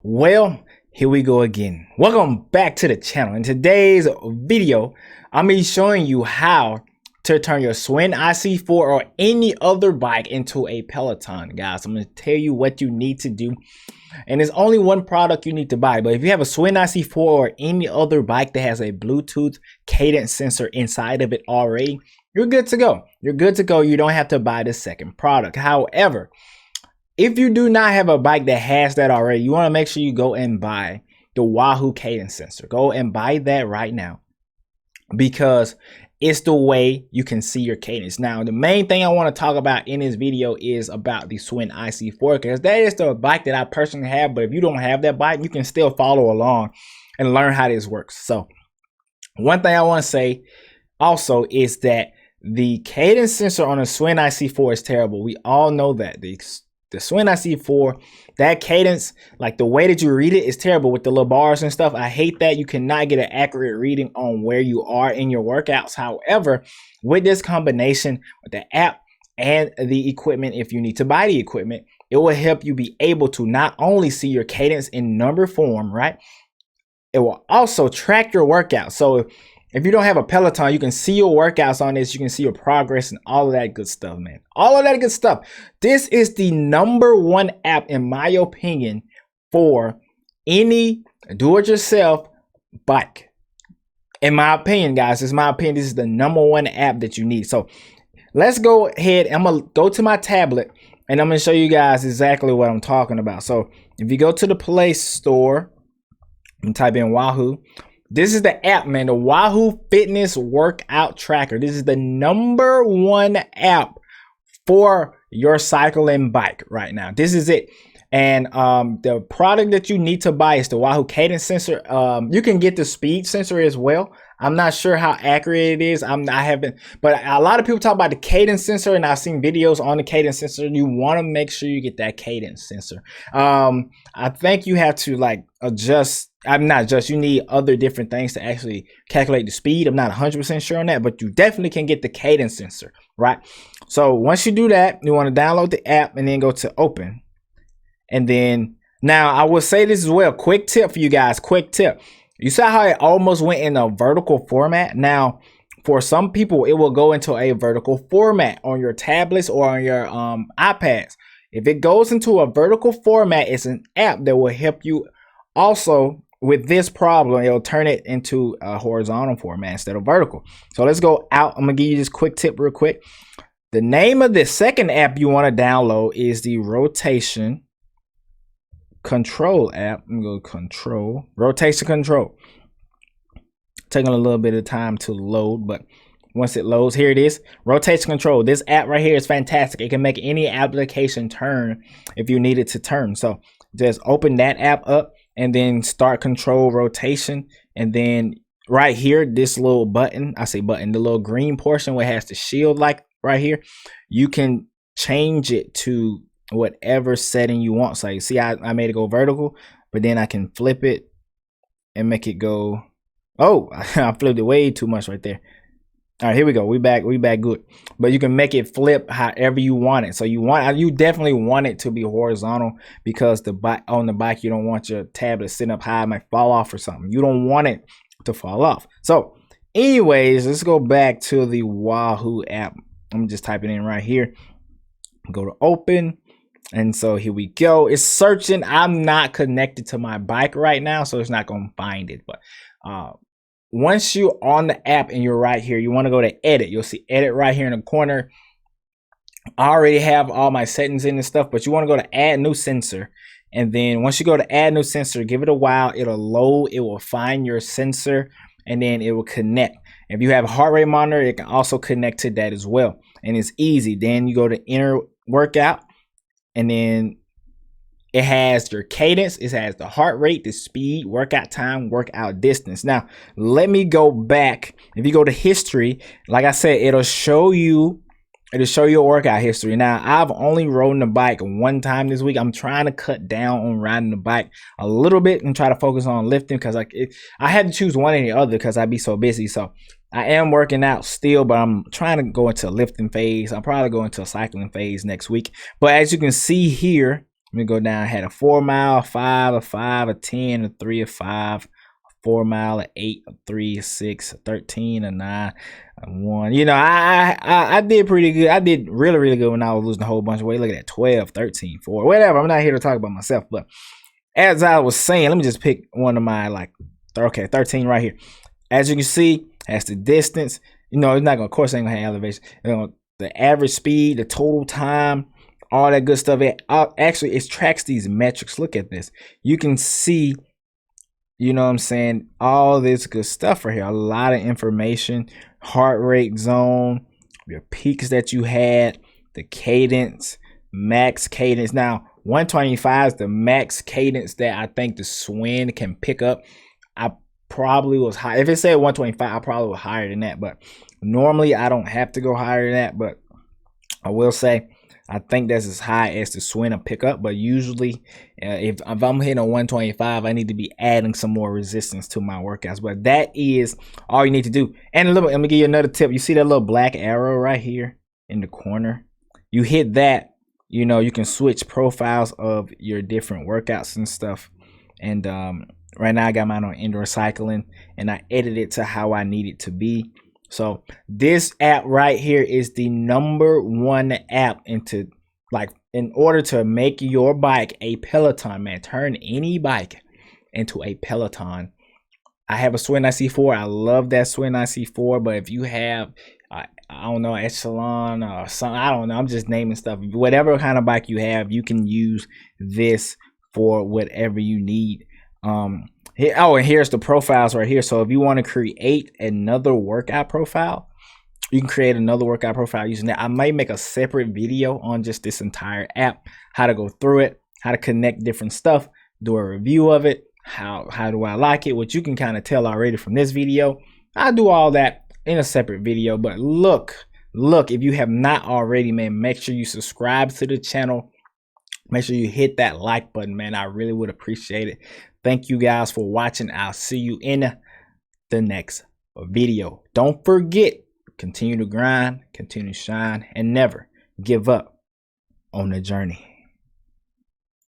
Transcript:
Well, here we go again. Welcome back to the channel. In today's video, I'm going to be showing you how to turn your Schwinn IC4 or any other bike into a Peloton, guys. I'm going to tell you what you need to do. And there's only one product you need to buy. But if you have a Schwinn IC4 or any other bike that has a Bluetooth cadence sensor inside of it already, you're good to go. You're good to go. You don't have to buy the second product. However, if you do not have a bike that has that already, you want to make sure you go and buy the Wahoo cadence sensor. Go and buy that right now because it's the way you can see your cadence. Now, the main thing I want to talk about in this video is about the Schwinn IC4 because that is the bike that I personally have. But if you don't have that bike, you can still follow along and learn how this works. So one thing I want to say also is that the cadence sensor on a Schwinn IC4 is terrible. We all know that. The Schwinn IC4, that cadence, like the way that you read it is terrible with the little bars and stuff. I hate that. You cannot get an accurate reading on where you are in your workouts. However, with this combination with the app and the equipment, if you need to buy the equipment, it will help you be able to not only see your cadence in number form, right? It will also track your workouts. So if you don't have a Peloton, you can see your workouts on this. You can see your progress and all of that good stuff, man. All of that good stuff. This is the #1 app, in my opinion, for any do-it-yourself bike. In my opinion, guys, it's my opinion. This is the #1 app that you need. So let's go ahead. I'm going to go to my tablet, and I'm going to show you guys exactly what I'm talking about. So if you go to the Play Store and type in Wahoo, this is the app, man, the Wahoo Fitness Workout Tracker. This is the #1 app for your cycling bike right now. This is it. And the product that you need to buy is the Wahoo cadence sensor. You can get the speed sensor as well. I'm not sure how accurate it is. I haven't, but a lot of people talk about the cadence sensor, and I've seen videos on the cadence sensor. You want to make sure you get that cadence sensor. I think you have to like adjust. You need other different things to actually calculate the speed. I'm not 100% sure on that, but you definitely can get the cadence sensor, right? So once you do that, you want to download the app and then go to open. And then now I will say this as well. Quick tip for you guys. Quick tip. You saw how it almost went in a vertical format. Now, for some people, it will go into a vertical format on your tablets or on your iPads. If it goes into a vertical format, it's an app that will help you also with this problem. It'll turn it into a horizontal format instead of vertical. So let's go out. I'm going to give you this quick tip real quick. The name of the second app you want to download is the Rotation Control app. I'm gonna go control, rotation control. Taking a little bit of time to load, but once it loads, here it is. Rotation control. This app right here is fantastic. It can make any application turn if you need it to turn. So just open that app up and then start control rotation. And then right here, this little button, I say button, the little green portion where it has the shield like right here, you can change it to whatever setting you want. So you see I made it go vertical, but then I can flip it and make it go, oh, I flipped it way too much right there. All right, here we go. We back good. But you can make it flip however you want it. So you definitely want it to be horizontal because on the bike you don't want your tablet sitting up high, it might fall off or something. You don't want it to fall off. So anyways, let's go back to the Wahoo app. I'm just typing in right here. Go to open. And so here we go. It's searching. I'm not connected to my bike right now, so it's not going to find it. But once you're on the app and you're right here, you want to go to edit. You'll see edit right here in the corner. I already have all my settings in and stuff, but you want to go to add new sensor. And then once you go to add new sensor, give it a while. It'll load. It will find your sensor and then it will connect. If you have a heart rate monitor, it can also connect to that as well. And it's easy. Then you go to enter workout. And then it has your cadence, it has the heart rate, the speed, workout time, workout distance. Now, let me go back. If you go to history, like I said, it'll show you your workout history. Now, I've only ridden the bike one time this week. I'm trying to cut down on riding the bike a little bit and try to focus on lifting because I had to choose one or the other because I'd be so busy. So I am working out still, but I'm trying to go into a lifting phase. I'll probably go into a cycling phase next week. But as you can see here, Let me go down. I had a 4 mile, 5, a 5, a 10, a 3, a 5, a 4 mile, a 8, a 3, a 6, a 13, a 9, a 1. You know, I did pretty good. I did really good when I was losing a whole bunch of weight. Look at that, 12, 13, 4, whatever. I'm not here to talk about myself, but as I was saying, let me just pick one of my, like, okay, 13 right here. As you can see, that's the distance. You know, it's not gonna, of course, ain't gonna have elevation. You know, the average speed, the total time, all that good stuff. Actually, it tracks these metrics. Look at this. You can see, you know what I'm saying, all this good stuff right here. A lot of information, heart rate zone, your peaks that you had, the cadence, max cadence. Now, 125 is the max cadence that I think the Schwinn can pick up. I probably was high. If it said 125, I probably was higher than that. But normally, I don't have to go higher than that. But I will say, I think that's as high as the Schwinn will pick up. But usually, if I'm hitting a 125, I need to be adding some more resistance to my workouts. But that is all you need to do. And let me give you another tip. You see that little black arrow right here in the corner? You hit that. You know, you can switch profiles of your different workouts and stuff. And right now I got mine on indoor cycling, and I edited it to how I need it to be. So this app right here is the #1 app in order to make your bike a Peloton, man. Turn any bike into a Peloton. I have a Schwinn IC4. I love that Schwinn IC4, but if you have I don't know, Echelon or something, I don't know, I'm just naming stuff. Whatever kind of bike you have, you can use this for whatever you need. And here's the profiles right here. So if you want to create another workout profile, you can create another workout profile using that. I might make a separate video on just this entire app, how to go through it, how to connect different stuff, do a review of it, how do I like it, which you can kind of tell already from this video. I'll do all that in a separate video. But look, if you have not already, man, make sure you subscribe to the channel. Make sure you hit that like button, man. I really would appreciate it. Thank you guys for watching. I'll see you in the next video. Don't forget, continue to grind, continue to shine, and never give up on the journey.